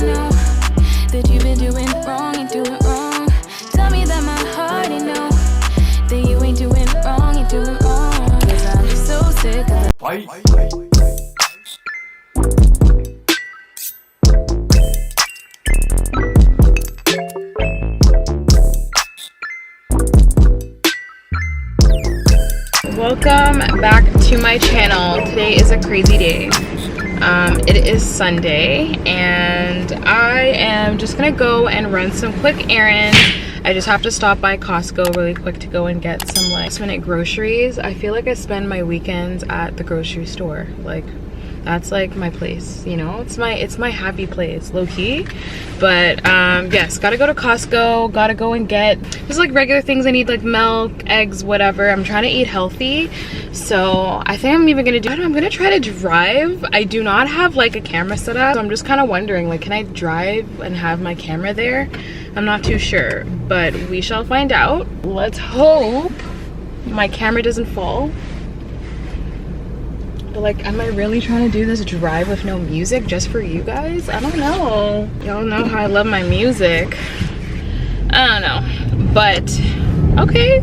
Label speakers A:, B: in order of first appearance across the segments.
A: know that you've been doing wrong and doing wrong. Tell me that my heart ain't know that you ain't doing wrong and doing wrong. 'Cause I'm just so sick of
B: Welcome back to my channel. Today is a crazy day. It is Sunday and I am just gonna go and run some quick errands. I just have to stop by Costco really quick to go and get some last minute groceries. I feel like I spend my weekends at the grocery store. Like, that's like my place, you know? It's my happy place, low-key. But yes, gotta go to Costco, gotta go and get just like regular things I need, like milk, eggs, whatever. I'm trying to eat healthy. So I think I'm even gonna do it. I'm gonna try to drive. I do not have like a camera set up, so I'm just kind of wondering, like, can I drive and have my camera there? I'm not too sure, but we shall find out. Let's hope my camera doesn't fall. But like, am I really trying to do this drive with no music just for you guys? I don't know. Y'all know how I love my music. I don't know, but okay,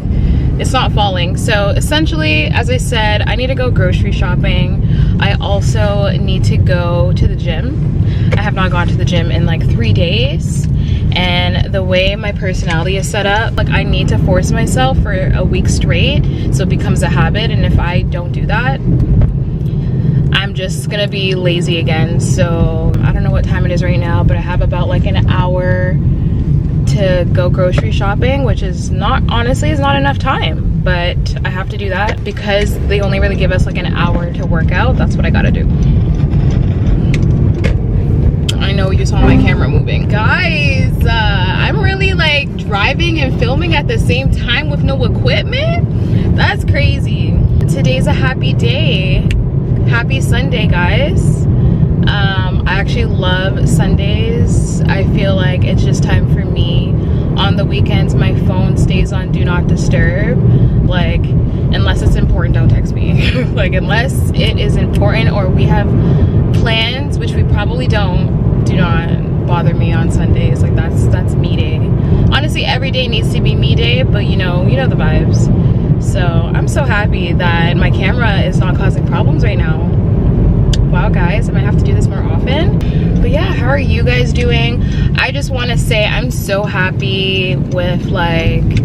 B: it's not falling. So essentially, as I said, I need to go grocery shopping. I also need to go to the gym. I have not gone to the gym in like 3 days. And the way my personality is set up, like, I need to force myself for a week straight so it becomes a habit. And if I don't do that, I'm just gonna be lazy again. So I don't know what time it is right now, but I have about like an hour to go grocery shopping, which is not, honestly, is not enough time, but I have to do that because they only really give us like an hour to work out. That's what I gotta do. I know you saw my camera moving. Guys, I'm really like driving and filming at the same time with no equipment. That's crazy. Today's a happy day. Happy Sunday, guys. I actually love Sundays. I feel like it's just time for me. On the weekends, my phone stays on do not disturb. Like, unless it's important, don't text me. Like, unless it is important or we have plans, which we probably don't, do not bother me on Sundays. Like, that's me day. Honestly, every day needs to be me day, but you know the vibes. So I'm so happy that my camera is not causing problems right now. Wow, guys, I might have to do this more often. But yeah, how are you guys doing? I just want to say I'm so happy with like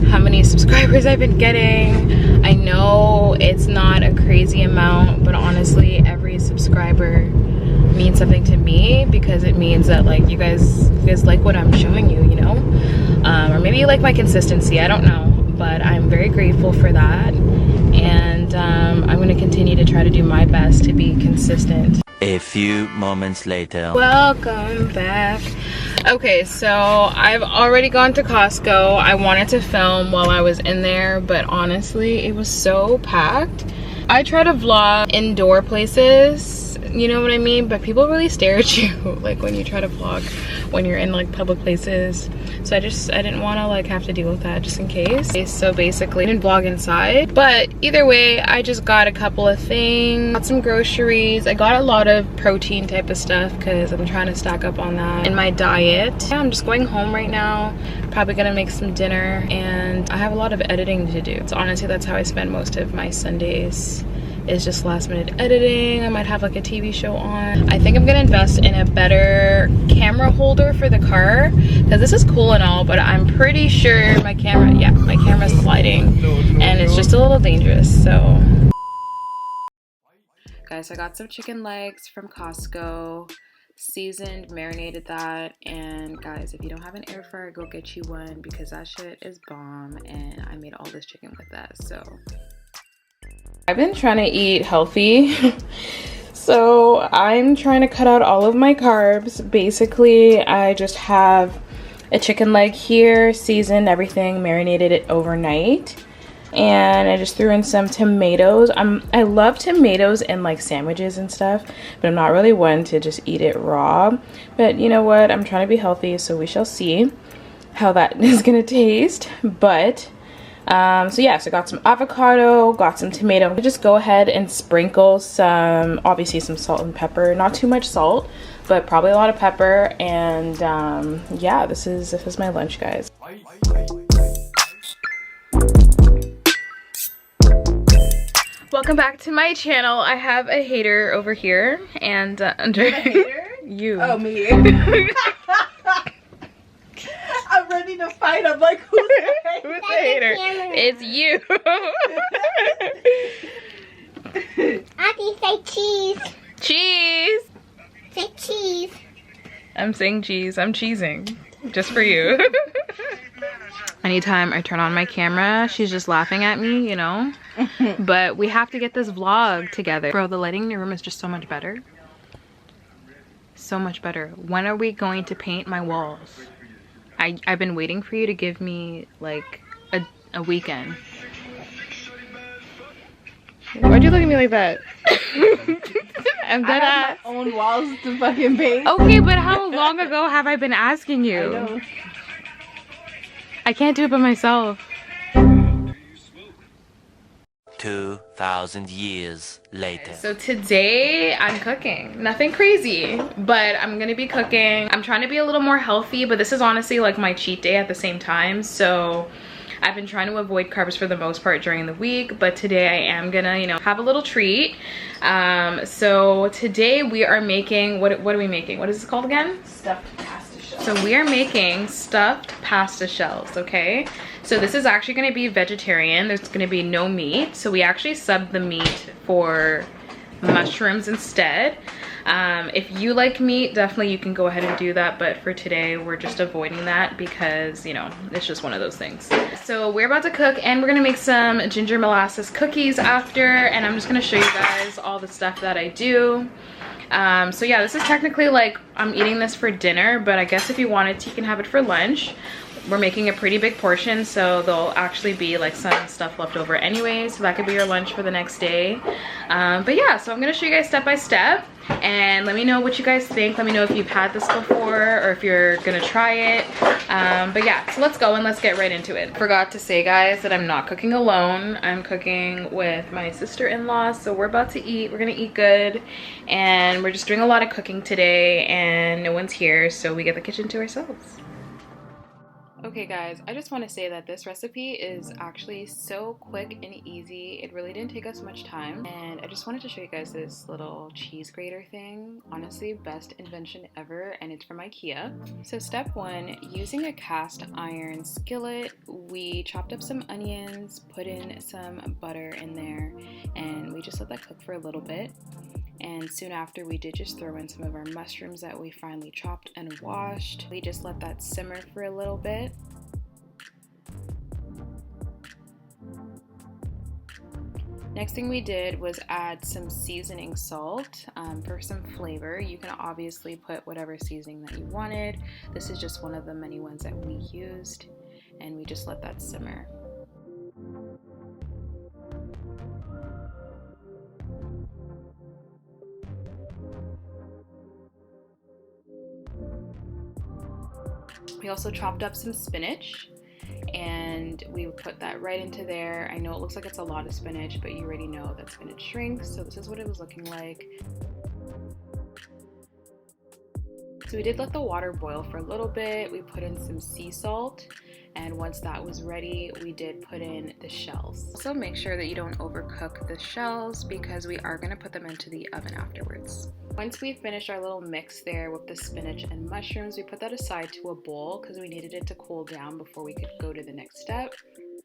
B: how many subscribers I've been getting. I know it's not a crazy amount, but honestly, every subscriber means something to me because it means that like you guys like what I'm showing you, you know? Or maybe you like my consistency, I don't know. But I'm very grateful for that, and I'm going to continue to try to do my best to be consistent.
C: A few moments later.
B: Welcome back. Okay, so I've already gone to Costco. I wanted to film while I was in there, but honestly, it was so packed. I try to vlog indoor places, you know what I mean? But people really stare at you like when you try to vlog when you're in like public places. So I didn't want to like have to deal with that just in case. So basically I didn't vlog inside, but either way, I just got a couple of things, got some groceries. I got a lot of protein type of stuff because I'm trying to stack up on that in my diet. Yeah, I'm just going home right now, probably gonna make some dinner, and I have a lot of editing to do. So honestly, that's how I spend most of my Sundays, is just last minute editing. I might have like a TV show on. I think I'm gonna invest in a better camera holder for the car because this is cool and all, but I'm pretty sure my camera's sliding and it's just a little dangerous. So guys, I got some chicken legs from Costco, seasoned, marinated that, and guys, if you don't have an air fryer, go get you one because that shit is bomb, and I made all this chicken with that. So I've been trying to eat healthy. So I'm trying to cut out all of my carbs. Basically, I just have a chicken leg here, seasoned everything, marinated it overnight. And I just threw in some tomatoes. I love tomatoes in like sandwiches and stuff, but I'm not really one to just eat it raw. But you know what? I'm trying to be healthy, so we shall see how that is gonna taste. But So yeah, so got some avocado, got some tomato. Just go ahead and sprinkle some, obviously some salt and pepper, not too much salt, but probably a lot of pepper. And yeah, this is my lunch, guys. Welcome back to my channel. I have a hater over here, and under
D: a hater?
B: you.
D: Oh, me. I'm ready to fight. I'm like, who's the hater?
B: Who's the hater? It's you.
E: Auntie, say cheese.
B: Cheese.
E: Say cheese.
B: I'm saying cheese. I'm cheesing. Just for you. Anytime I turn on my camera, she's just laughing at me, you know? But we have to get this vlog together. Bro, the lighting in your room is just so much better. So much better. When are we going to paint my walls? I've been waiting for you to give me like a weekend. Why'd you look at me like that? I'm dead
D: I have my own walls to fucking paint.
B: Okay, but how long ago have I been asking you?
D: I know.
B: I can't do it by myself.
C: 2,000 years later.
B: So today I'm cooking. Nothing crazy, but I'm gonna be cooking. I'm trying to be a little more healthy, but this is honestly like my cheat day at the same time. So I've been trying to avoid carbs for the most part during the week, but today I am gonna, you know, have a little treat. So today we are making, what are we making? What is this called again?
D: Stuffed pasta shells.
B: So we are making stuffed pasta shells, okay? So this is actually gonna be vegetarian. There's gonna be no meat. So we actually subbed the meat for mushrooms instead. If you like meat, definitely you can go ahead and do that, but for today we're just avoiding that because, you know, it's just one of those things. So we're about to cook and we're gonna make some ginger molasses cookies after, and I'm just gonna show you guys all the stuff that I do. So yeah, this is technically like I'm eating this for dinner, but I guess if you wanted to, you can have it for lunch. We're making a pretty big portion, so there'll actually be like some stuff left over anyway, so that could be your lunch for the next day. But yeah, so I'm gonna show you guys step by step, and let me know what you guys think. Let me know if you've had this before or if you're gonna try it. But yeah, so let's go and let's get right into it. Forgot to say, guys, that I'm not cooking alone. I'm cooking with my sister-in-law, so we're about to eat. We're gonna eat good, and we're just doing a lot of cooking today, and no one's here, so we get the kitchen to ourselves. Okay guys, I just want to say that this recipe is actually so quick and easy. It really didn't take us much time, and I just wanted to show you guys this little cheese grater thing. Honestly, best invention ever, and it's from IKEA. So step one, using a cast iron skillet, we chopped up some onions, put in some butter in there, and we just let that cook for a little bit. And soon after, we did just throw in some of our mushrooms that we finally chopped and washed. We just let that simmer for a little bit. Next thing we did was add some seasoning salt for some flavor. You can obviously put whatever seasoning that you wanted. This is just one of the many ones that we used, and we just let that simmer. We also chopped up some spinach, and we put that right into there. I know it looks like it's a lot of spinach, but you already know that spinach shrinks, so this is what it was looking like. So we did let the water boil for a little bit. We put in some sea salt, and once that was ready, we did put in the shells. Also make sure that you don't overcook the shells because we are going to put them into the oven afterwards. Once we finished our little mix there with the spinach and mushrooms, we put that aside to a bowl because we needed it to cool down before we could go to the next step.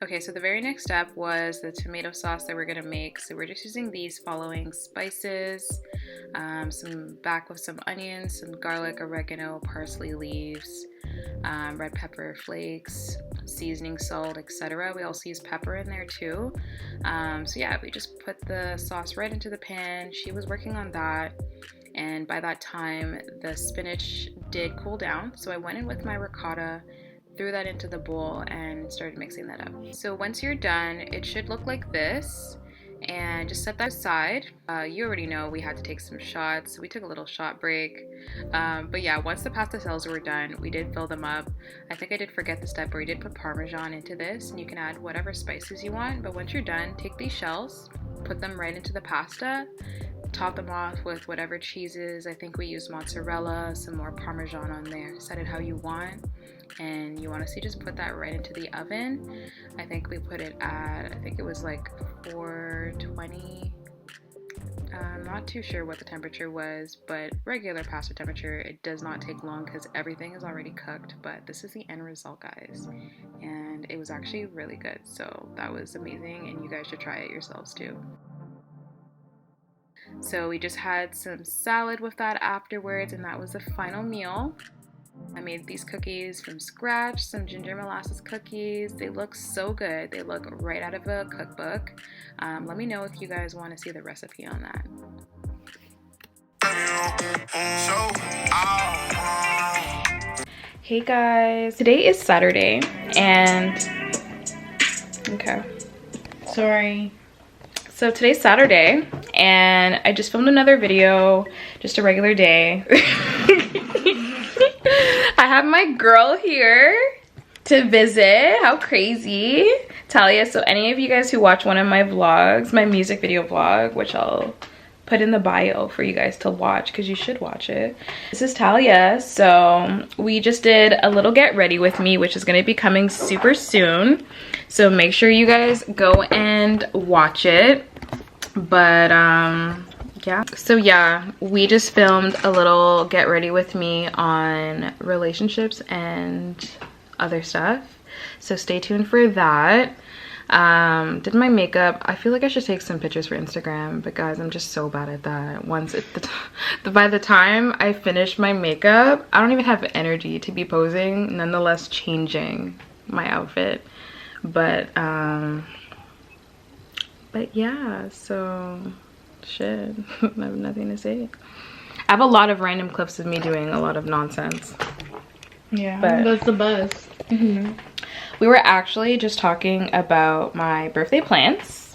B: Okay, so the very next step was the tomato sauce that we're gonna make. So we're just using these following spices, back with some onions, some garlic, oregano, parsley leaves, red pepper flakes, seasoning salt, etc. We also use pepper in there too. So yeah, we just put the sauce right into the pan. She was working on that, and by that time the spinach did cool down, so I went in with my ricotta, threw that into the bowl, and started mixing that up. So once you're done, it should look like this, and just set that aside. You already know we had to take some shots, so we took a little shot break. But yeah, once the pasta shells were done, we did fill them up. I think I did forget the step where we did put Parmesan into this, and you can add whatever spices you want. But once you're done, take these shells, put them right into the pasta, top them off with whatever cheeses. I think we used mozzarella, some more Parmesan on there. Set it how you want. And you honestly just put that right into the oven. I think we put it at, I think it was like 420. I'm not too sure what the temperature was, but regular pasta temperature. It does not take long because everything is already cooked. But this is the end result, guys, and it was actually really good. So that was amazing, and you guys should try it yourselves too. So we just had some salad with that afterwards, and that was the final meal. I made these cookies from scratch, some ginger molasses cookies. They look so good. They look right out of a cookbook. Let me know if you guys want to see the recipe on that. Hey guys, today is Saturday, and okay, sorry. So today's Saturday, and I just filmed another video, just a regular day. I have my girl here to visit. How crazy. Talia. So any of you guys who watch one of my vlogs, my music video vlog, which I'll put in the bio for you guys to watch because you should watch it. This is Talia. So we just did a little get ready with me, which is going to be coming super soon. So make sure you guys go and watch it. But yeah, so yeah, we just filmed a little get ready with me on relationships and other stuff, so stay tuned for that. Did my makeup. I feel like I should take some pictures for Instagram, but guys, I'm just so bad at that. By the time I finish my makeup, I don't even have energy to be posing, nonetheless changing my outfit. But yeah, so shit. I have nothing to say. I have a lot of random clips of me doing a lot of nonsense.
D: Yeah,
B: but
D: that's the best.
B: We were actually just talking about my birthday plans,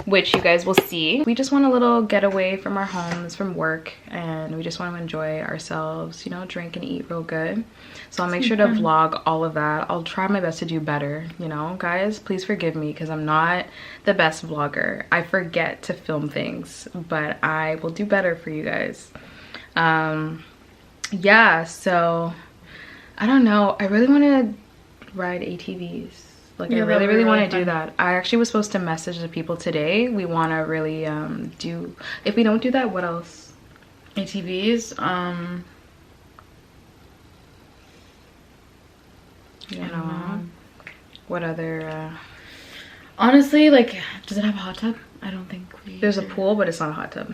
B: which you guys will see. We just want a little getaway from our homes, from work, and we just want to enjoy ourselves, you know, drink and eat real good. So I'll make sure to vlog all of that. I'll try my best to do better, you know, guys. Please forgive me because I'm not the best vlogger. I forget to film things, but I will do better for you guys. Yeah, so I don't know. I really want to ride ATVs. Like, I really want to do that. I actually was supposed to message the people today. We want to really do, if we don't do that, what else?
D: ATVs,
B: You know, what other
D: honestly, like, does it have a hot tub? I don't think
B: there's a pool, but it's not a hot tub.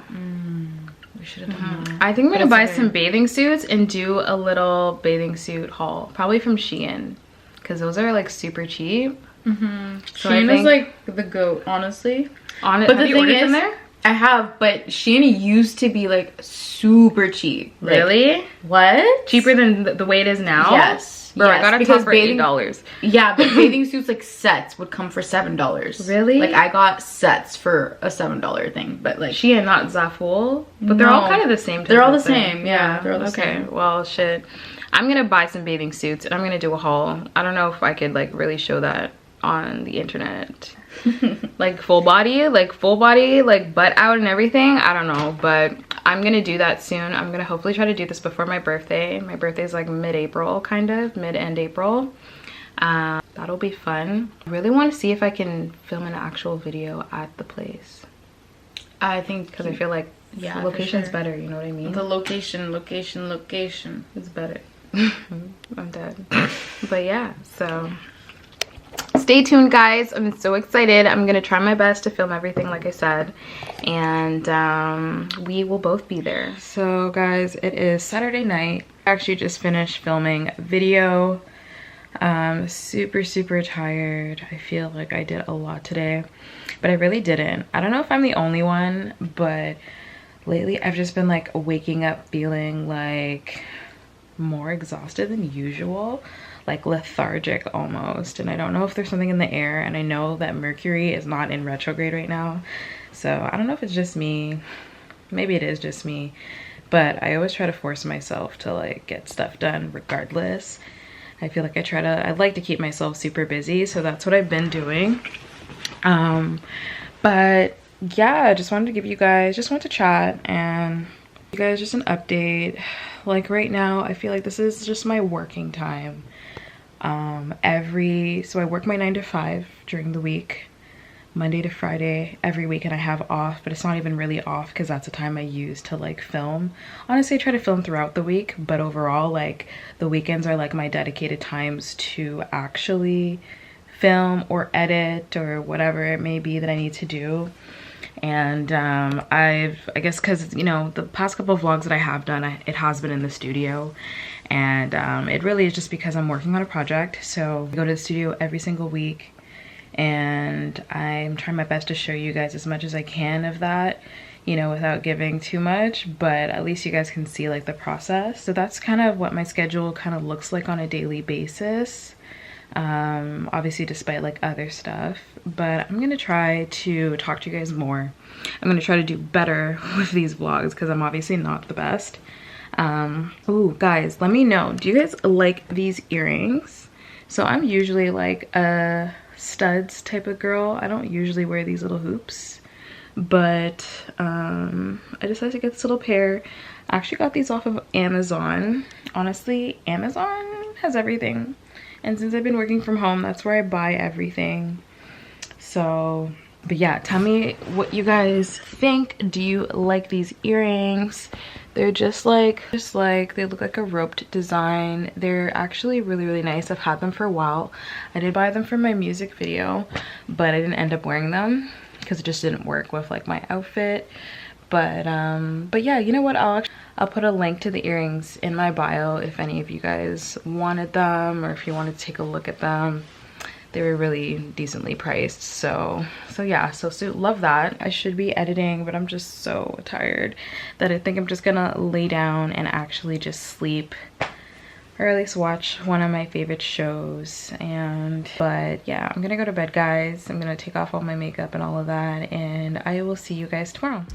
D: We should have done that.
B: I think I'm gonna buy some bathing suits and do a little bathing suit haul, probably from Shein, because those are like super cheap. So
D: Shein is like the GOAT, honestly.
B: But
D: the thing is, from there? I have, but Shein used to be like super cheap. Like,
B: really?
D: what?
B: Cheaper than the way it is now?
D: Yes.
B: Bro,
D: yes,
B: I got a top for $8.
D: Yeah, but bathing suits, like, sets would come for $7.
B: Really?
D: Like, I got sets for a $7 thing, but like
B: Shein, not Zaful, but they're all kind of the same.
D: They're all the same. Yeah, they're all the same.
B: Okay, well, shit. I'm gonna buy some bathing suits and I'm gonna do a haul. I don't know if I could like really show that on the internet. like full body, like butt out and everything. I don't know, but I'm gonna do that soon. I'm gonna hopefully try to do this before my birthday. My birthday is like mid-April, kind of mid-end April. That'll be fun. I really want to see if I can film an actual video at the place.
D: I think
B: because I feel like location's better, you know what I mean?
D: The location
B: is better. I'm dead. But yeah, so stay tuned, guys. I'm so excited. I'm gonna try my best to film everything like I said, and we will both be there. So guys, it is Saturday night. I actually just finished filming a video. Super tired. I feel like I did a lot today, but I really didn't. I don't know if I'm the only one, but lately I've just been like waking up feeling like more exhausted than usual. like lethargic almost, and I don't know if there's something in the air, and I know that Mercury is not in retrograde right now, so I don't know if it's just me. Maybe it is just me, but I always try to force myself to like get stuff done regardless. I feel like I'd like to keep myself super busy, so that's what I've been doing. But yeah, I just wanted to give you guys, just want to chat and you guys just an update. Like right now, I feel like this is just my working time. So I work my 9 to 5 during the week, Monday to Friday, every weekend I have off, but it's not even really off because that's the time I use to like film. Honestly, I try to film throughout the week, but overall, like the weekends are like my dedicated times to actually film or edit or whatever it may be that I need to do. And I guess because, you know, the past couple of vlogs that I have done, it has been in the studio, and it really is just because I'm working on a project. So I go to the studio every single week, and I'm trying my best to show you guys as much as I can of that, you know, without giving too much, but at least you guys can see like the process. So that's kind of what my schedule kind of looks like on a daily basis. Obviously despite like other stuff, but I'm gonna try to talk to you guys more. I'm gonna try to do better with these vlogs because I'm obviously not the best. Ooh, guys, let me know, do you guys like these earrings? So I'm usually like a studs type of girl. I don't usually wear these little hoops, but I decided to get this little pair. I actually got these off of Amazon. Honestly, Amazon has everything. And since I've been working from home, that's where I buy everything. So, but yeah, tell me what you guys think. Do you like these earrings? They're just like, they look like a roped design. They're actually really, really nice. I've had them for a while. I did buy them for my music video, but I didn't end up wearing them because it just didn't work with like my outfit. But yeah, you know what, I'll put a link to the earrings in my bio if any of you guys wanted them, or if you wanted to take a look at them. They were really decently priced, so yeah, so love that. I should be editing, but I'm just so tired that I think I'm just gonna lay down and actually just sleep, or at least watch one of my favorite shows. But yeah, I'm gonna go to bed, guys. I'm gonna take off all my makeup and all of that, and I will see you guys tomorrow.